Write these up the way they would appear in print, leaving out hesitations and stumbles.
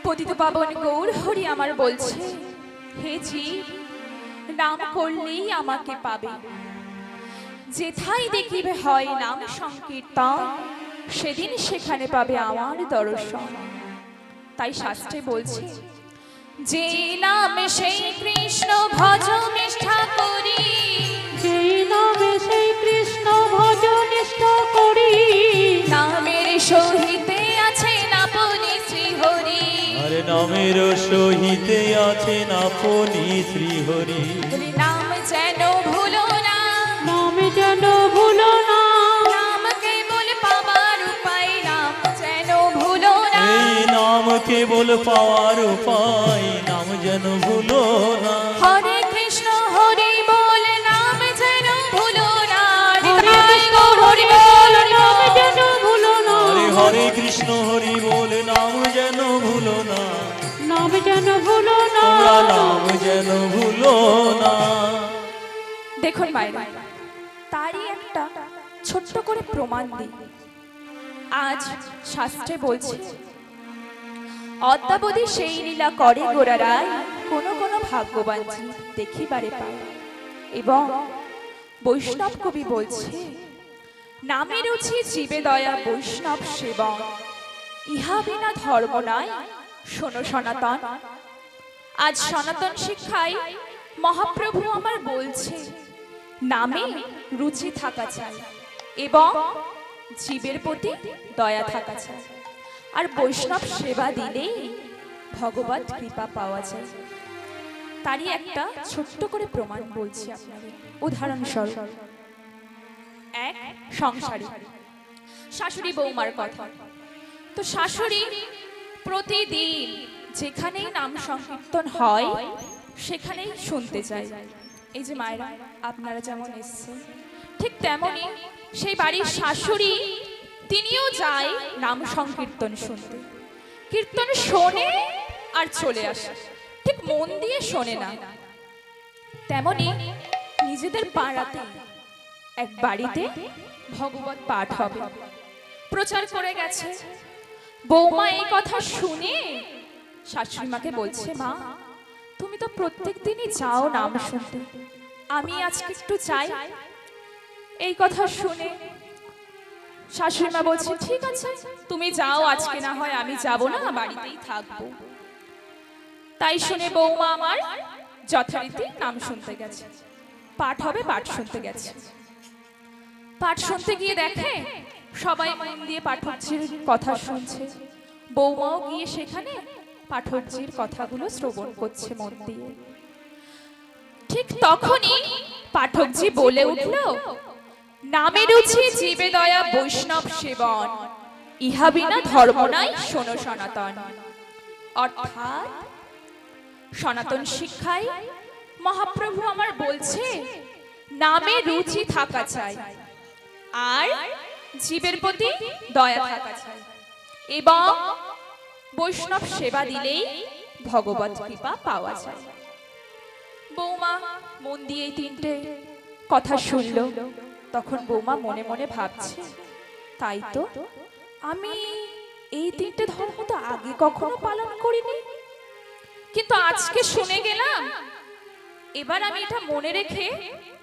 পতিত পাবন গৌর হরি আমার বলছে, হে জীব, নাম করলেই আমাকে পাবে। যেথায় দেখিবে হয় নাম সংকীর্তন, সেদিন সেখানে পাবে আমার দর্শন। তাই শাস্ত্রে বলছে, যে নামে সেই কৃষ্ণ ভজ নিষ্ঠা করি, যেই নামে সেই কৃষ্ণ ভজ নিষ্ঠা করি, নামের সহিতে আছেন আপনি শ্রীহরি। আরে নামের সহিতে আছেন আপনি শ্রীহরি। নাম যেন ভুলো না, নাম যেন ভুলো না, নাম কেবল পাবার উপায়, নাম যেন ভুলো না। এই নাম কেবল পাওয়ার উপায়, নাম যেন ভুলো না। হরে কৃষ্ণ হরি বল, নাম যেন ভুলো না। হরে কৃষ্ণ হরি বল, নাম যেন ভুলো না, আরে হরে কৃষ্ণ হরি বল, নাম যেন ভুলো না। নাম যেন ভুলো না, তোমরা নাম যেন ভুলো না। দেখুন মায়েরা, তারই একটা ছোট্ট করে প্রমাণ দিই। আজ শাস্ত্রে বলছে, অদ্যাবধি সেই লীলা করে গোড়ারায়, কোন কোন ভাগ্যবান জীব দেখিবারে পায়। এবং বৈষ্ণব কবি বলছে, নামে রুচি জীবে দয়া বৈষ্ণব সেবন, ইহা বিনা ধর্ম নাই শোনো সনাতন। আজ সনাতন শিক্ষায় মহাপ্রভু আমার বলছে, নামে রুচি থাকা চাই এবং জীবের প্রতি দয়া থাকা চাই, আর বৈষ্ণব সেবা দিলেই ভগবত কৃপা পাওয়া যায়। তারই একটা ছোট্ট করে প্রমাণ বলছি আপনাদের। উদাহরণস্বরূপ, এক সংসারী শাশুড়ি বৌমার কথা। তো শাশুড়ি প্রতিদিন যেখানেই নাম সংকীর্তন হয় সেখানেই শুনতে যায়। এই যে মায়েরা আপনারা যেমন এসছেন, ঠিক তেমনি সেই বাড়ির শাশুড়ি তিনিও যায় নাম সংকীর্তন শুনতে। কীর্তন শোনে আর চলে আসে, ঠিক মন দিয়ে শোনে না। তেমনি নিজেদের পাড়াতে এক বাড়িতে ভগবত পাঠ হবে, প্রচার করে গেছে। বৌমা এই কথা শুনে শাশুড়ি মাকে বলছে, মা তুমি তো প্রত্যেক দিনই যাও নাম শুনতে, আমি আজকে একটু যাই। এই কথা শুনে শাশুড়ি মা বলছে, ঠিক আছে তুমি যাও, আজকে না হয় আমি যাব না, বাড়িতেই থাকবো। তাই শুনে বৌমা আমার যথারীতি নাম শুনতে গেছে, পাঠ হবে, পাঠ শুনতে গেছে। পাঠ শুনতে গিয়ে দেখে সবাই মন দিয়ে পাঠকজির কথা শুনছে। বৌমাও গিয়ে সেখানে পাঠকজির কথাগুলো শ্রবণ করছে মন দিয়ে। ঠিক তখনই পাঠকজি বলে উঠল, নামে রুচি জীবে দয়া বৈষ্ণব সেবন, ইহা বিনা ধর্ম নাই শোনো সনাতন। অর্থাৎ সনাতন শিক্ষায় মহাপ্রভু আমার বলছে, নামে রুচি থাকা চাই আর জীবের প্রতি দয়া থাকা চাই এবং বৈষ্ণব সেবা দিলেই ভগবত কৃপা পাওয়া যায়। বৌমা মন দিয়ে এই তিনটে কথা শুনল। তখন বৌমা মনে মনে ভাবছে, তাই তো, আমি এই তিনটে ধর্ম তো আগে কখনো পালন করিনি, কিন্তু আজকে শুনে গেলাম, এবার আমি এটা মনে রেখে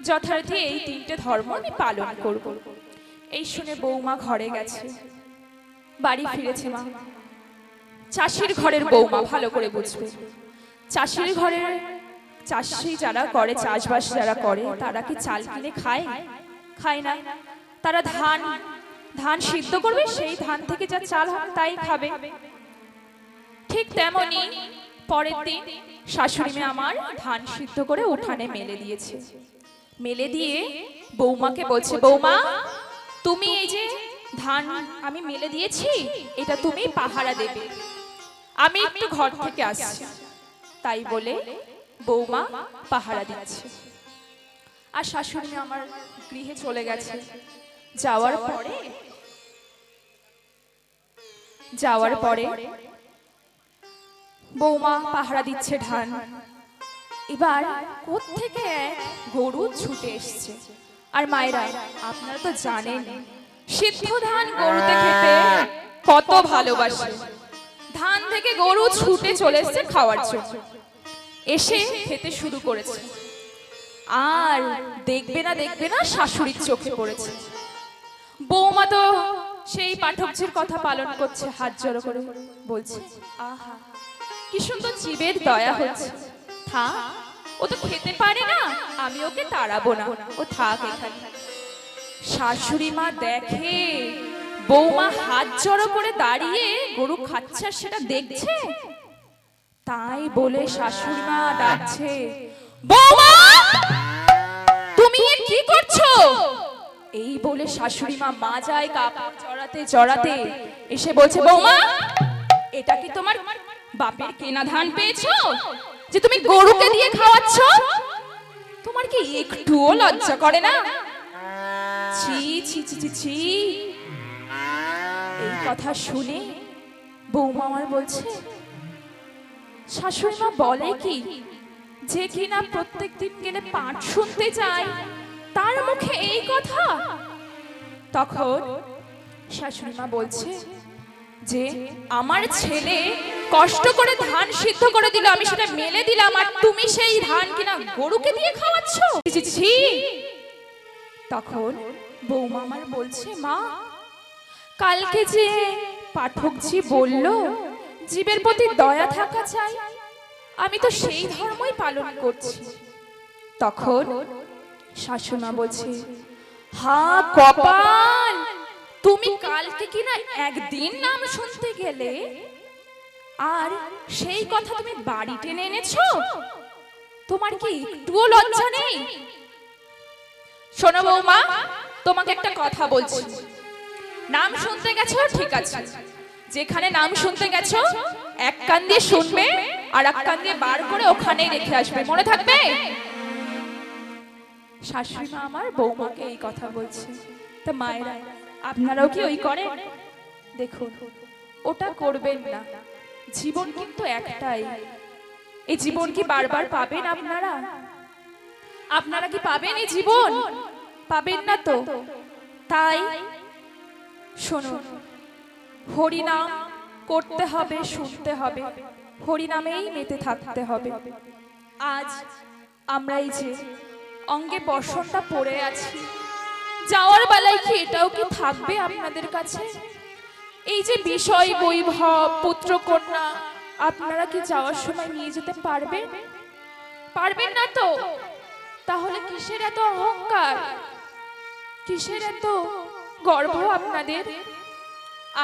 যথারীতি এই তিনটে ধর্ম আমি পালন করব। এই শুনে বৌমা ঘরে গেছে, বাড়ি ফিরেছে। মা চাষির ঘরের বৌমা, ভালো করে বুঝবে। চাষির ঘরের চাষি যারা করে, চাষবাস যারা করে, তারা কি চাল কিনে খায়? খায় না। তারা ধান সিদ্ধ করবে, সেই ধান থেকে যা চাল হবে তাই খাবে। ঠিক তেমনি পরের দিন শাশুড়ি মেয়ে আমার ধান সিদ্ধ করে উঠানে মেলে দিয়েছে। মেলে দিয়ে বৌমাকে বলছে, বৌমা তুমি এই যে ধান আমি মেলে দিয়েছি, এটা তুমি পাহারা দেবে, আমি একটু ঘর থেকে আসছি। তাই বলে বৌমা পাহারা দিচ্ছে। আর শাশুড়ি আমার গৃহে চলে গেছে। যাওয়ার পরে বৌমা পাহারা দিচ্ছে ধান। এবার কোত্থেকে এক গরু ছুটে এসছে। আর মায়েরা আপনারা তো জানেন, সিদ্ধ ধান গরুতে খেতে কত ভালোবাসে। ধান থেকে গরু ছুটে চলে এসেছে খাওয়ার জন্য, এসে খেতে শুরু করেছে। আর দেখবে না শাশুড়ির চোখে পড়েছে। বৌমা তো সেই পাঠকজির কথা পালন করছে, হাত জড়ো করে বলছে, আহা কি সুন্দর জীবের দয়া হচ্ছে, থাক ও তো খেতে পারে না, আমি ওকে তাড়াবো না, ও থাক এখানে। শাশুড়ি মা দেখে বৌমা হাত জড়ো করে দাঁড়িয়ে গরু খাচ্ছে আর সেটা দেখছে, তাই বলে শাশুড়ি মা ডাকছে, বৌমা তুমি এ কি করছো? এই বলে শাশুড়ি মা মাজায় কাপড় জড়াতে জড়াতে এসে বলছে, বৌমা এটা কি তোমার বাপের কেনা ধান পেয়েছো যে তুমি গরুকে দিয়ে খাওয়াচ্ছ? তোমার কি একটুও লজ্জা করে না? ছি ছি ছি ছি ছি। এই কথা শুনে বৌমা আমার বলছে, শাশুড়ি মা বলে কি যে কিনা প্রত্যেকদিন গেলে পাঠ শুনতে যায় তার মুখে এই কথা? তখন শাশুড়ি মা বলছে যে আমার ছেলে কষ্ট করে ধান সিদ্ধ করে দিল, আমি সেটা মেলে দিলাম, আর তুমি সেই ধান কিনা গরুকে দিয়ে খাওয়াচ্ছ? ছি ছি। তখন বৌমা আমার বলছে, মা কালকে যে পাঠকজি বলল জীবের প্রতি দয়া থাকা চাই, আমি তো সেই ধর্মই পালন করছি। তখন শাশুড়ি বলছে, হা কপাল, তুমি কালকে কিনা একদিন নাম শুনতে গেলে আর সেই কথা তুমি বাড়ি টেনে এনেছো? তোমার কি একটুও লজ্জা নেই? শোনো বৌমা, তোমাকে একটা কথা বলছি, নাম শুনতে গেছো ঠিক আছে, যেখানে নাম শুনতে গেছো এক কান দিয়ে শুনবে আর এক কান দিয়ে বার করে ওখানেই রেখে আসবে, মনে থাকবে? শাশুড়ি মা আমার বৌমাকে এই কথা বলছে। তা মায়েরা আপনারাও কি ওই করেন? দেখুন ওটা করবেন না, জীবন কিন্তু একটাই, এই জীবন কি বারবার পাবেন আপনারা? আপনারা কি পাবেন এই জীবন? পাবেন না তো। তাই শুনুন, হরিনাম করতে হবে, শুনতে হবে, হরিনামেই মেতে থাকতে হবে। আজ আমরা এই যে অঙ্গে বসনটা পড়ে আছি, যাওয়ার বেলায় কি এটাও কি থাকবে আপনাদের কাছে? এই যে বিষয় বৈভব পুত্র কন্যা, আপনারা কি যাওয়ার সময় নিয়ে যেতে পারবেন? পারবেন না তো। তাহলে কিসের এত অহংকার, কিসের এত গর্ব আপনাদের?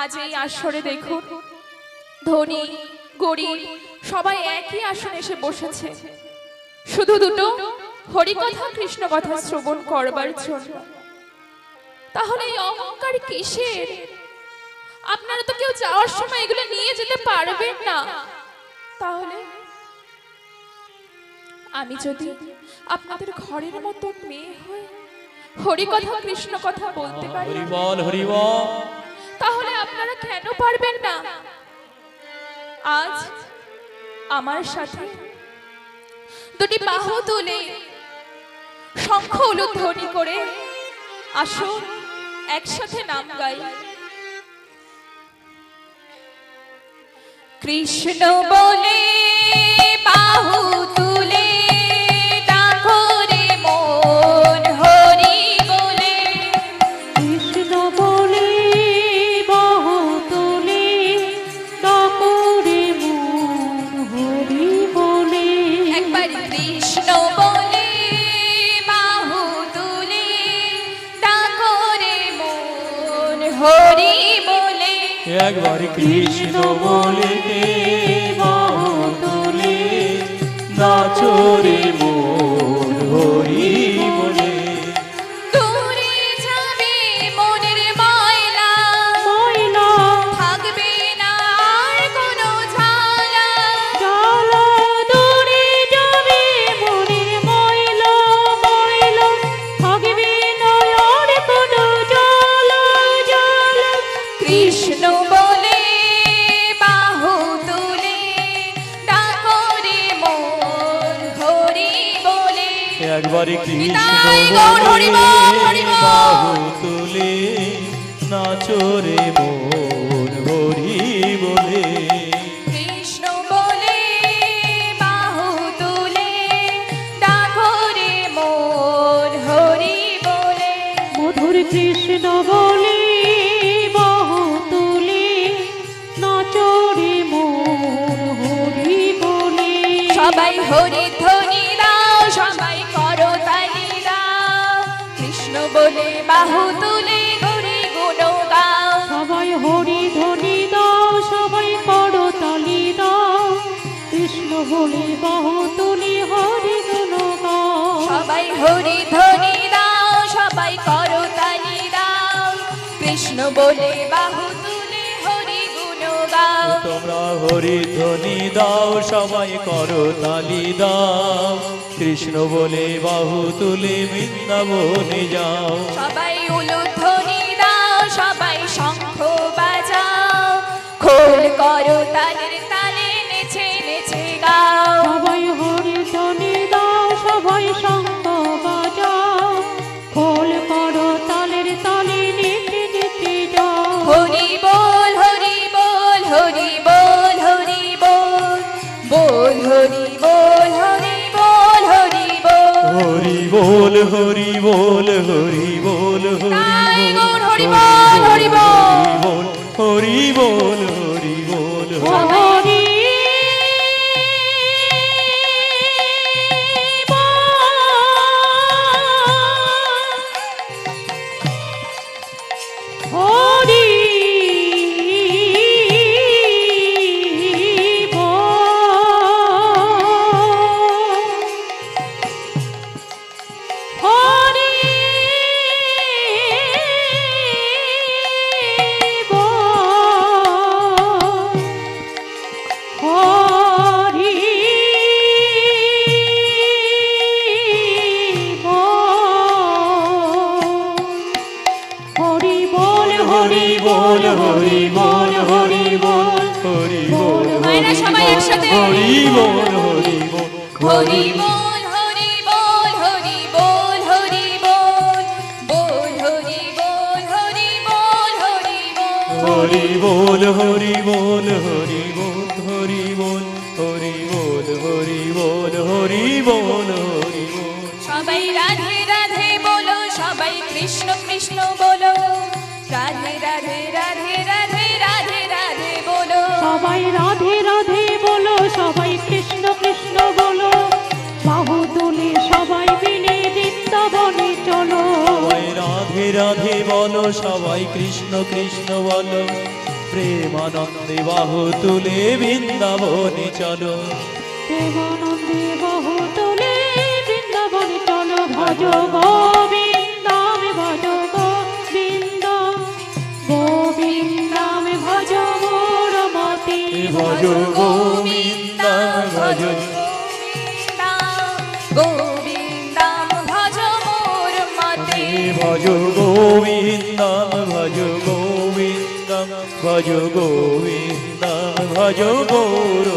আজ এই আসরে দেখুন, ধনী গরিব সবাই একই আসনে এসে বসেছে, শুধু দুটো হরিকথা কৃষ্ণ কথা শ্রবণ করবার জন্য। তাহলে এই অহংকার কিসের? আপনারা তো কেউ যাওয়ার সময় এগুলো নিয়ে যেতে পারবেন না। তাহলে আমি যদি আপনাদের ঘরের মতো মেয়ে হয়ে হরিকথা কৃষ্ণ কথা বলতে পারি, হরিবল হরিবল, তাহলে আপনারা কেন পারবেন না? আজ আমার সাথে দুটি বাহু তুলে শঙ্খ উলুধ্বনি করে আসুন, একসাথে নাম গাই। কৃষ্ণ বলে বাহু তুলে ডাকো রে মন, হরি বলে। কৃষ্ণ বলে বাহু তুলে ডাকো রে মন, হরি বলে। একবার কৃষ্ণ বলে বাহু তুলে ডাকো রে মন, হরি বলে। একবার কৃষ্ণ বলে বাহু তুলে নাচো রে মন, হরি বলে। দূরে যাবে মনের ময়লা, ময়লা থাকবে না আর কোনো ঝালা। জ্বালা দূরে যাবে মনের ময়লা, ময়লা থাকবে না আর কোনো জ্বালা, জ্বালা। কৃষ্ণ বলে বাহু তুলে ডাকো রে মন, হরি বলে। একবার কৃষ্ণ নিতাই গৌর হরি বল, হরি বলে বল। বাহু তুলে নাচো রে মন, হরি বলে। সবাই হরি ধ্বনি দাও, সবাই করতালি দাও, কৃষ্ণ বলে বাহু তুলে হরি গুণ গাও। সবাই হরি ধ্বনি দাও, সবাই করতালি দাও, কৃষ্ণ বলে বাহু তুলি হরি গুণ গাও। সবাই হরি ধ্বনি দাও, সবাই করতালি দাও, কৃষ্ণ বলে বাহু তুলে হরি গুণ গাও। তোমরা হরি ধ্বনি দাও, সবাই করো তালি দাও, কৃষ্ণ বলে বাহু তুলে বৃন্দাবনে যাও। সবাই উলুধ্বনি দাও, সবাই শঙ্খ বাজাও, খোল করো তালের তালে নেচে নেচে গাও। সবাই হরি ধ্বনি দাও, সবাই শঙ্খ বাজাও, খোল করো তালের তালে নেচে নেচে যাও। হরি বল হরি বল হরি বল হরি বল, বল হরি বল হরি বল হরি বল। হরি বল হরি বল হরি বল তাই হরি গৌর বল হরি বল, হরি বল। হরি বল হরি বল হরি বল। হরি হরি হরি হরি হরি বল হরি বল হরি বল হরি বল হরি বল মায়েরা সবাই একসাথে। হরি বল হরি বল হরি বল হরি বল হরি বল হরি বল, বল হরি বল হরি বল হরি বল। হরি বল হরি বল হরি বল হরি বল হরি বল হরি বল হরি বল হরি বল। সবাই রাধে রাধে বলো, সবাই কৃষ্ণ কৃষ্ণ বলো, রাধে রাধে রাধে রাধে রাধে রাধে বলো। সবাই রাধে রাধে বলো, সবাই কৃষ্ণ কৃষ্ণ বলো, বাহু তুলে সবাই মিলে বৃন্দাবনে চলো। সবাই রাধে রাধে বলো, সবাই কৃষ্ণ কৃষ্ণ বলো, প্রেমানন্দে বাহু তুলে বৃন্দাবনে চলো। প্রেমানন্দে বাহু তুলে বৃন্দাবনে চলো। ভজ গোবিন্দাম ভজ গোবিন্দ, গোবিন্দাম ভজ মোর মতি। ভজ গোবিন্দম ভজ গোবিন্দাম ভজ মোর মতে। ভজ গোবিন্দম ভজ গোবিন্দম ভজ গোবিন্দম ভজ গৌর